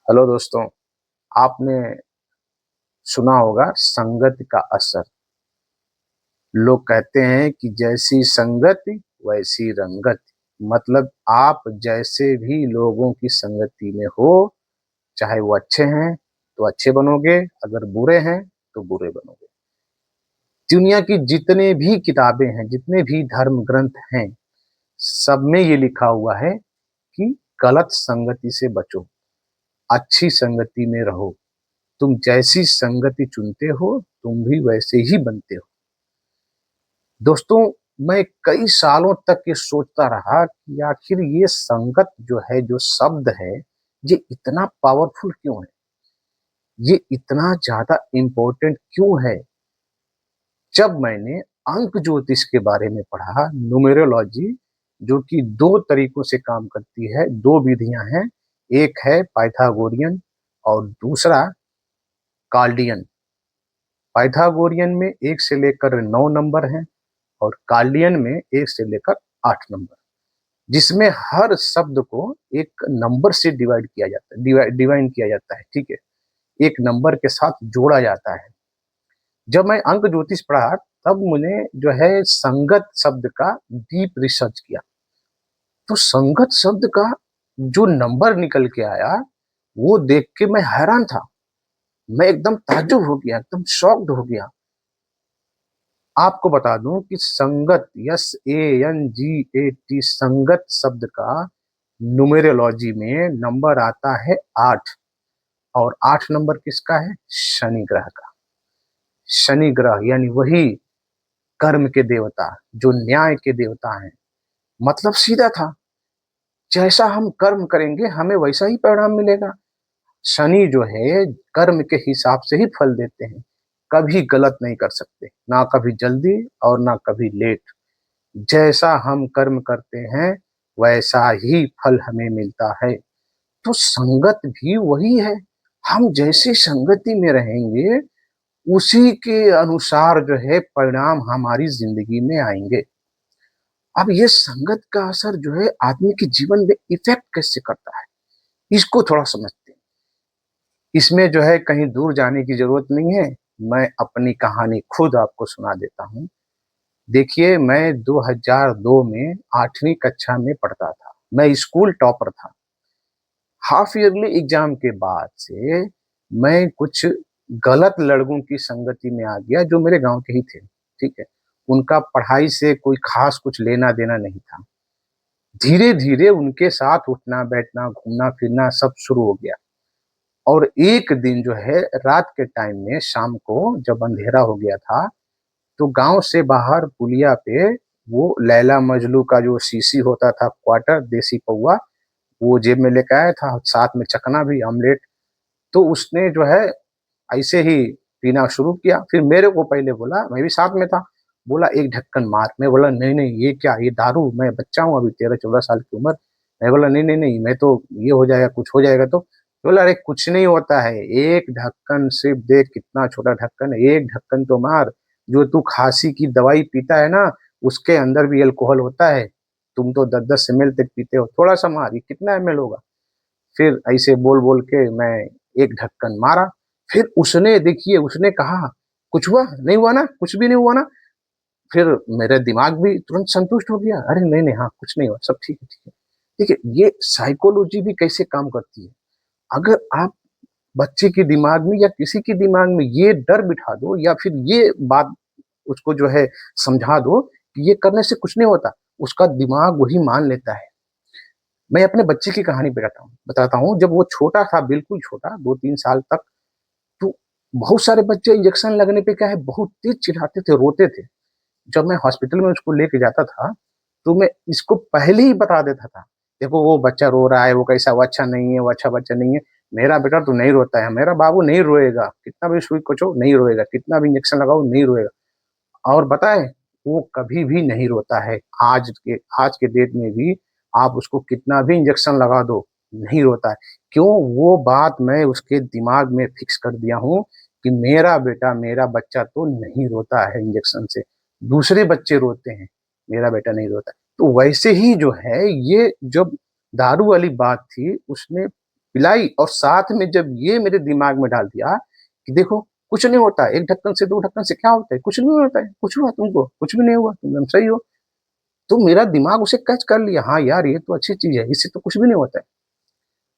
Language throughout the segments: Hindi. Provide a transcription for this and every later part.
हेलो दोस्तों। आपने सुना होगा संगत का असर। लोग कहते हैं कि जैसी संगत वैसी रंगत। मतलब आप जैसे भी लोगों की संगति में हो, चाहे वो अच्छे हैं तो अच्छे बनोगे, अगर बुरे हैं तो बुरे बनोगे। दुनिया की जितने भी किताबें हैं, जितने भी धर्म ग्रंथ हैं, सब में ये लिखा हुआ है कि गलत संगति से बचो, अच्छी संगति में रहो। तुम जैसी संगति चुनते हो तुम भी वैसे ही बनते हो। दोस्तों, मैं कई सालों तक ये सोचता रहा कि आखिर ये संगत जो है, जो शब्द है, ये इतना पावरफुल क्यों है, ये इतना ज्यादा इम्पोर्टेंट क्यों है। जब मैंने अंक ज्योतिष के बारे में पढ़ा, न्यूमेरोलॉजी, जो कि दो तरीकों से काम करती है, दो विधियां हैं। एक है पाइथागोरियन और दूसरा कार्डियन। पाइथागोरियन में 1 से लेकर 9 नंबर हैं और कार्डियन में 1 से लेकर 8 नंबर, जिसमें हर शब्द को एक नंबर से डिवाइड किया जाता है, डिवाइन किया जाता है। ठीक है, एक नंबर के साथ जोड़ा जाता है। जब मैं अंक ज्योतिष पढ़ा, तब मैंने जो है संगत शब्द का डीप रिसर्च किया। तो संगत शब्द का जो नंबर निकल के आया, वो देख के मैं हैरान था। मैं एकदम ताज्जुब हो गया, एकदम शॉक्ड हो गया। आपको बता दूं कि संगत, SANGAT, संगत शब्द का न्यूमेरोलॉजी में नंबर आता है 8। और 8 नंबर किसका है? शनि ग्रह का। शनि ग्रह यानी वही कर्म के देवता, जो न्याय के देवता हैं। मतलब सीधा था, जैसा हम कर्म करेंगे हमें वैसा ही परिणाम मिलेगा। शनि जो है कर्म के हिसाब से ही फल देते हैं, कभी गलत नहीं कर सकते, ना कभी जल्दी और ना कभी लेट। जैसा हम कर्म करते हैं वैसा ही फल हमें मिलता है। तो संगत भी वही है। हम जैसी संगति में रहेंगे उसी के अनुसार जो है परिणाम हमारी जिंदगी में आएंगे। अब ये संगत का असर जो है आदमी के जीवन में इफेक्ट कैसे करता है, इसको थोड़ा समझते हैं। इसमें जो है कहीं दूर जाने की जरूरत नहीं है। मैं अपनी कहानी खुद आपको सुना देता हूँ। देखिए, मैं 2002 में 8वीं कक्षा में पढ़ता था। मैं स्कूल टॉपर था। हाफ ईयरली एग्जाम के बाद से मैं कुछ गलत लड़कों की संगति में आ गया, जो मेरे गांव के ही थे। ठीक है, उनका पढ़ाई से कोई खास कुछ लेना देना नहीं था। धीरे धीरे उनके साथ उठना बैठना घूमना फिरना सब शुरू हो गया। और एक दिन जो है रात के टाइम में, शाम को जब अंधेरा हो गया था, तो गांव से बाहर पुलिया पे वो लैला मजनू का जो सीसी होता था, क्वार्टर देसी पौआ, वो जेब में लेके आया था, साथ में चखना भी, ऑमलेट। तो उसने जो है ऐसे ही पीना शुरू किया। फिर मेरे को पहले बोला, मैं भी साथ में था, बोला एक ढक्कन मार। मैं बोला नहीं नहीं, ये क्या, ये दारू, मैं बच्चा हूँ अभी, 13-14 साल की उम्र। मैं बोला नहीं नहीं नहीं, मैं तो, ये हो जाएगा, कुछ हो जाएगा। तो बोला अरे कुछ नहीं होता है, एक ढक्कन सिर्फ देख, कितना छोटा ढक्कन है, एक ढक्कन तो मार। जो तू खांसी की दवाई पीता है ना, उसके अंदर भी अल्कोहल होता है। तुम तो 10-10 ml तक पीते हो, थोड़ा सा मार, ये कितना ml होगा। फिर ऐसे बोल बोल के मैं एक ढक्कन मारा। फिर उसने, देखिए, उसने कहा कुछ हुआ नहीं हुआ ना, कुछ भी नहीं हुआ ना। फिर मेरा दिमाग भी तुरंत संतुष्ट हो गया, अरे नहीं नहीं, हाँ कुछ नहीं हुआ, सब ठीक है, ठीक है। देखिए, ये साइकोलॉजी भी कैसे काम करती है। अगर आप बच्चे के दिमाग में या किसी के दिमाग में ये डर बिठा दो, या फिर ये बात उसको जो है समझा दो कि ये करने से कुछ नहीं होता, उसका दिमाग वही मान लेता है। मैं अपने बच्चे की कहानी बताता हूँ। जब वो छोटा था, बिल्कुल छोटा, 2-3 साल तक, तो बहुत सारे बच्चे इंजेक्शन लगने पे क्या है, बहुत तेज चिल्लाते थे, रोते थे। जब मैं हॉस्पिटल में उसको लेके जाता था, तो मैं इसको पहले ही बता देता था, देखो वो बच्चा रो रहा है, वो कैसा, वो अच्छा नहीं है, वो अच्छा बच्चा नहीं है। मेरा बेटा तो नहीं रोता है, मेरा बाबू नहीं रोएगा, कितना भी सुई कुचो नहीं रोएगा, कितना भी इंजेक्शन लगाओ नहीं रोएगा। और बताए, वो कभी भी नहीं रोता है। आज के डेट में भी आप उसको कितना भी इंजेक्शन लगा दो, नहीं रोता है। क्यों? वो बात मैं उसके दिमाग में फिक्स कर दिया हूँ कि मेरा बेटा, मेरा बच्चा तो नहीं रोता है इंजेक्शन से, दूसरे बच्चे रोते हैं, मेरा बेटा नहीं रोता है। तो वैसे ही जो है, ये जब दारू वाली बात थी, उसने पिलाई और साथ में जब ये मेरे दिमाग में डाल दिया कि देखो कुछ नहीं होता, एक ढक्कन से 2 ढक्कन से क्या होता है? कुछ नहीं होता है, कुछ हुआ तुमको? कुछ भी नहीं हुआ, तुम एकदम सही हो। तो मेरा दिमाग उसे कैच कर लिया, हाँ यार ये तो अच्छी चीज़ है, इससे तो कुछ भी नहीं होता है।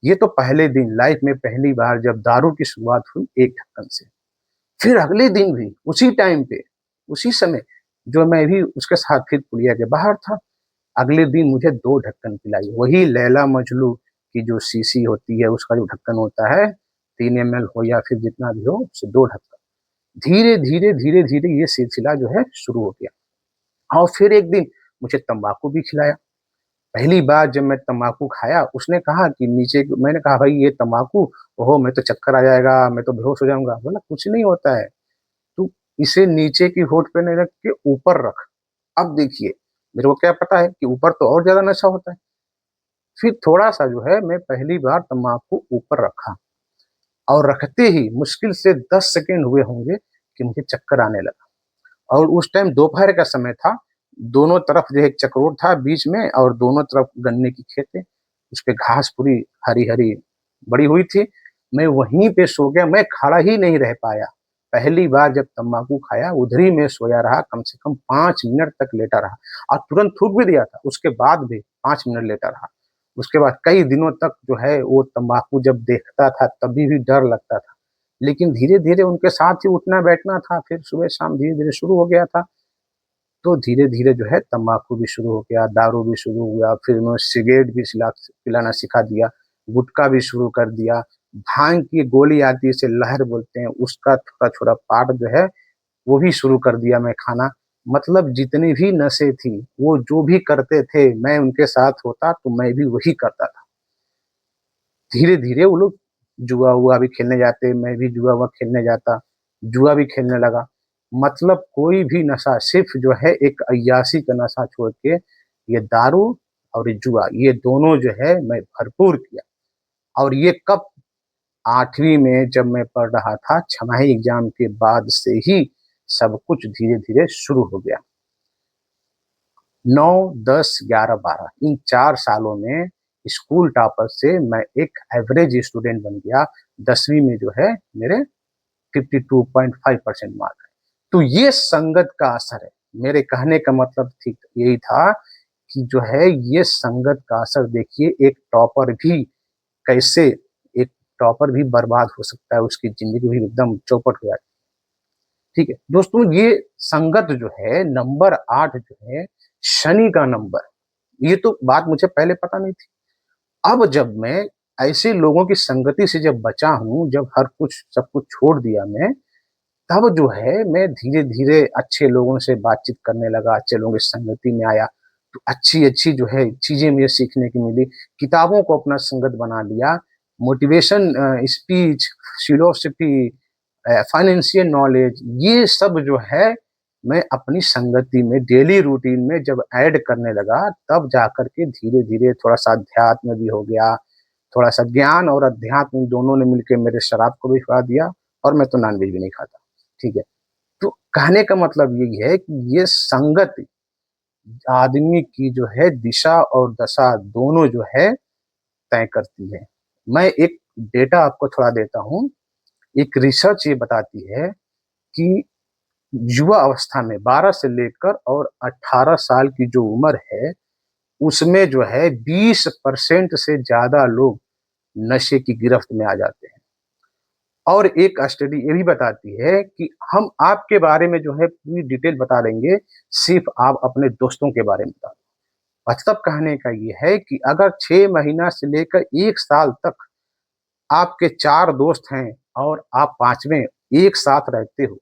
ये तो पहले दिन लाइफ में पहली बार जब दारू की शुरुआत हुई एक ढक्कन से। फिर अगले दिन भी उसी टाइम पे, उसी समय जो मैं भी उसके साथ फिर पुलिया के बाहर था, अगले दिन मुझे 2 ढक्कन पिलाई। वही लैला मजनू की जो शीशी होती है, उसका जो ढक्कन होता है, 3 एमएल हो या फिर जितना भी हो, उससे 2 ढक्कन। धीरे-धीरे, धीरे-धीरे ये सिलसिला जो है शुरू हो गया और फिर एक दिन मुझे तम्बाकू भी खिलाया। पहली बार जब मैं तम्बाकू खाया, उसने कहा कि नीचे मैंने कहा, "भाई ये तम्बाकू, ओहो! मैं तो चक्कर आ जाएगा, मैं तो बेहोश हो जाऊँगा।" बोला, "कुछ नहीं होता है, तू इसे नीचे की होठ पे नहीं रख के ऊपर रख।" अब देखिए, मेरे को क्या पता है कि ऊपर तो और ज़्यादा नशा होता है। फिर थोड़ा-सा जो है मैं पहली बार तम्बाकू ऊपर रखा और रखते ही मुश्किल से 10 सेकंड हुए होंगे कि मुझे चक्कर आने लगा और उस टाइम दोपहर का समय था। दोनों तरफ जो है एक चक्रोट था बीच में और दोनों तरफ गन्ने की खेत है। उसपे घास पूरी हरी-हरी बड़ी हुई थी। मैं वहीं पे सो गया, मैं खड़ा ही नहीं रह पाया। पहली बार जब तम्बाकू खाया उधर ही मैं सोया रहा, कम से कम 5 मिनट तक लेटा रहा और तुरंत थूक भी दिया था। उसके बाद भी 5 मिनट लेटा रहा। उसके बाद कई दिनों तक जो है वो तम्बाकू जब देखता था तभी भी डर लगता था। लेकिन धीरे-धीरे उनके साथ ही उठना-बैठना था, फिर सुबह-शाम धीरे-धीरे शुरू हो गया था। तो धीरे-धीरे जो है तम्बाकू भी शुरू हो गया, दारू भी शुरू हुआ, फिर उन्होंने सिगरेट भी पिलाना सिखा दिया, गुटखा भी शुरू कर दिया, भांग की गोली आती है इसे लहर बोलते हैं, उसका थोड़ा-थोड़ा पार्ट जो है वो भी शुरू कर दिया मैं खाना। मतलब जितनी भी नशे थी, वो जो भी करते थे, मैं उनके साथ होता तो मैं भी वही करता था। धीरे-धीरे वो लोग जुआ-वुआ भी खेलने जाते, मैं भी जुआ-वुआ खेलने जाता, जुआ भी खेलने लगा। मतलब कोई भी नशा सिर्फ़ जो है एक अय्याशी का नशा छोड़ के ये दारू और ये जुआ, ये दोनों जो है मैं भरपूर किया और ये कब 8वीं में जब मैं पढ़ रहा था, छमाही एग्ज़ाम के बाद से ही सब कुछ धीरे-धीरे शुरू हो गया। 9, 10, 11, 12 इन 4 सालों में स्कूल टॉपर से मैं एक एवरेज स्टूडेंट बन गया। 10वीं में जो है मेरे 52.5% मार्क आए। तो ये संगत का असर है। मेरे कहने का मतलब ठीक यही था कि जो है ये संगत का असर देखिए कैसे एक टॉपर भी बर्बाद हो सकता है, उसकी ज़िंदगी भी एकदम चौपट हो जाती है। ठीक है? दोस्तों ये संगत जो है नंबर 8 जो है शनि का नंबर, ये तो बात मुझे पहले पता नहीं थी। अब जब मैं ऐसे लोगों की संगति से जब बचा हूँ, जब हर कुछ सब कुछ छोड़ दिया मैं, तब जो है मैं धीरे-धीरे अच्छे लोगों से बातचीत करने लगा, अच्छे लोगों की संगति में आया, तो अच्छी-अच्छी जो है चीज़ें मुझे सीखने की मिली। किताबों को अपना संगत बना लिया, motivation speech, philosophy financial knowledge ये सब जो है मैं अपनी संगति में डेली रूटीन में जब ऐड करने लगा, तब जाकर के धीरे-धीरे थोड़ा-सा अध्यात्म भी हो गया, थोड़ा-सा ज्ञान और अध्यात्म इन दोनों ने मिलके मेरे शराब को भी छुड़ा दिया और मैं तो नॉन-वेज भी नहीं खाता। ठीक है? तो कहने का मतलब यही है कि ये संगत आदमी की जो है दिशा और दशा दोनों जो है तय करती है। मैं एक डेटा आपको थोड़ा देता हूँ। एक रिसर्च ये बताती है कि युवा अवस्था में 12 से लेकर और 18 साल की जो उम्र है, उसमें जो है 20% से ज़्यादा लोग नशे की गिरफ्त में आ जाते हैं। और एक स्टडी ये भी बताती है कि हम आपके बारे में जो है पूरी डिटेल बता देंगे, सिर्फ़ आप अपने दोस्तों के बारे में बता दो। मतलब कहने का ये है कि अगर 6 महीना से लेकर 1 साल तक आपके 4 दोस्त हैं और आप 5वें एक साथ रहते हो,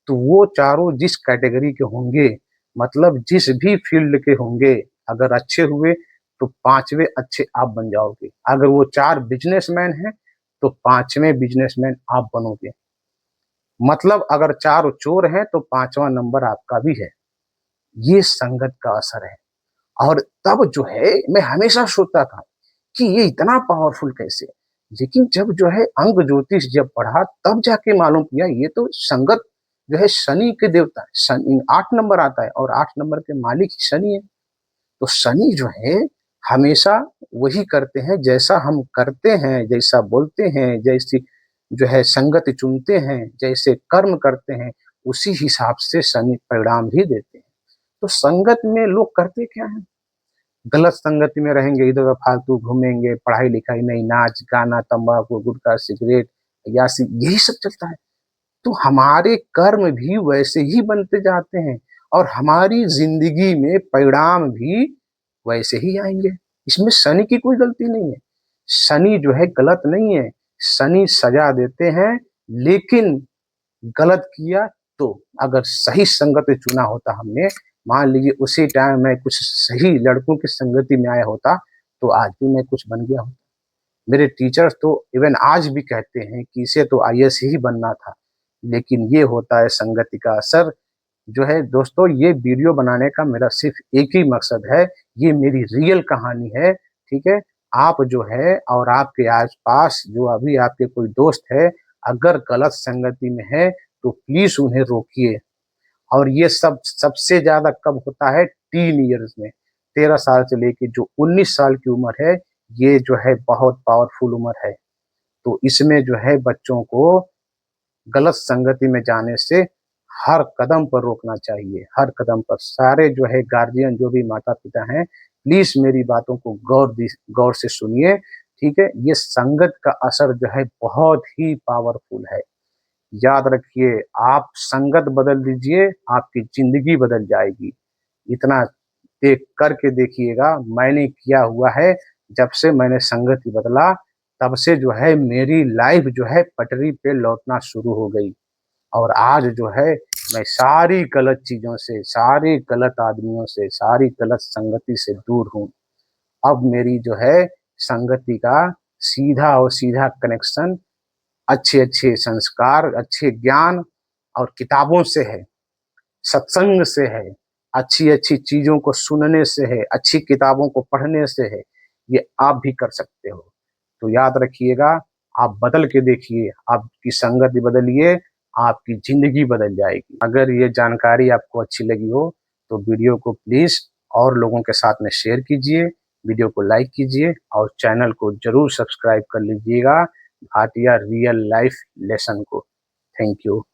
तो वो चारों जिस कैटेगरी के होंगे, मतलब जिस भी फ़ील्ड के होंगे, अगर अच्छे हुए तो 5वें अच्छे आप बन जाओगे। अगर वो 4 बिज़नेसमैन हैं, तो 5वें बिज़नेसमैन आप बनोगे। मतलब अगर 4 चोर हैं, तो 5वां नंबर आपका भी है। ये संगत का असर है और तब जो है मैं हमेशा सोचता था कि ये इतना पावरफुल कैसे? लेकिन जब जो है अंक ज्योतिष जब पढ़ा तब जाके मालूम किया ये तो संगत जो है शनि के देवता है। शनि 8 नंबर आता है और 8 नंबर के मालिक ही शनि है। तो शनि जो है हमेशा वही करते हैं, जैसा हम करते हैं, जैसा बोलते हैं, जैसी जो है संगत चुनते हैं, जैसे कर्म करते हैं, उसी हिसाब से शनि परिणाम भी देते हैं। तो संगत में लोग करते क्या हैं? गलत संगति में रहेंगे, इधर फालतू घूमेंगे, पढ़ाई लिखाई नहीं, नाच गाना, तंबाकू, गुटखा, सिगरेट, अय्याशी, यही सब चलता है। तो हमारे कर्म भी वैसे ही बनते जाते हैं और हमारी जिंदगी में परिणाम भी वैसे ही आएंगे। इसमें शनि की कोई गलती नहीं है। शनि जो है गलत नहीं है। शनि सजा देते हैं, लेकिन गलत किया तो, अगर सही संगत चुना होता हमने, मान लीजिए उसी टाइम मैं कुछ सही लड़कों की संगति में आया होता, तो आज भी मैं कुछ बन गया होता। मेरे टीचर्स तो इवन आज भी कहते हैं कि इसे तो आईएएस ही बनना था, लेकिन ये होता है संगति का असर। जो है दोस्तों, ये वीडियो बनाने का मेरा सिर्फ एक ही मकसद है, ये मेरी रियल कहानी है, ठीक है। आप जो है और आपके आसपास जो अभी आपके कोई दोस्त है, अगर गलत संगति में है तो प्लीज उन्हें रोकिए। और ये सब सबसे ज्यादा कब होता है? टीन ईयर्स में। 13 साल से लेके जो 19 साल की उम्र है, ये जो है बहुत पावरफुल उम्र है। तो इसमें जो है बच्चों को गलत संगति में जाने से हर कदम पर रोकना चाहिए, हर कदम पर। सारे जो है गार्जियन, जो भी माता पिता हैं, प्लीज मेरी बातों को गौर से सुनिए, ठीक है। ये संगत का असर जो है बहुत ही पावरफुल है। याद रखिए, आप संगत बदल दीजिए, आपकी जिंदगी बदल जाएगी। इतना देख करके देखिएगा, मैंने किया हुआ है। जब से मैंने संगति बदला, तब से जो है मेरी लाइफ जो है पटरी पे लौटना शुरू हो गई। और आज जो है मैं सारी गलत चीजों से, सारे गलत आदमियों से, सारी गलत संगति से दूर हूँ। अब मेरी जो है संगति का सीधा और सीधा कनेक्शन अच्छे अच्छे संस्कार, अच्छे ज्ञान और किताबों से है, सत्संग से है, अच्छी अच्छी चीजों को सुनने से है, अच्छी किताबों को पढ़ने से है। ये आप भी कर सकते हो। तो याद रखिएगा, आप बदल के देखिए, आपकी संगति बदलिए, आपकी जिंदगी बदल जाएगी। अगर ये जानकारी आपको अच्छी लगी हो तो वीडियो को प्लीज और लोगों के साथ में शेयर कीजिए, वीडियो को लाइक कीजिए और चैनल को जरूर सब्सक्राइब कर लीजिएगा, भाटिया रियल लाइफ लेसन को। Thank you.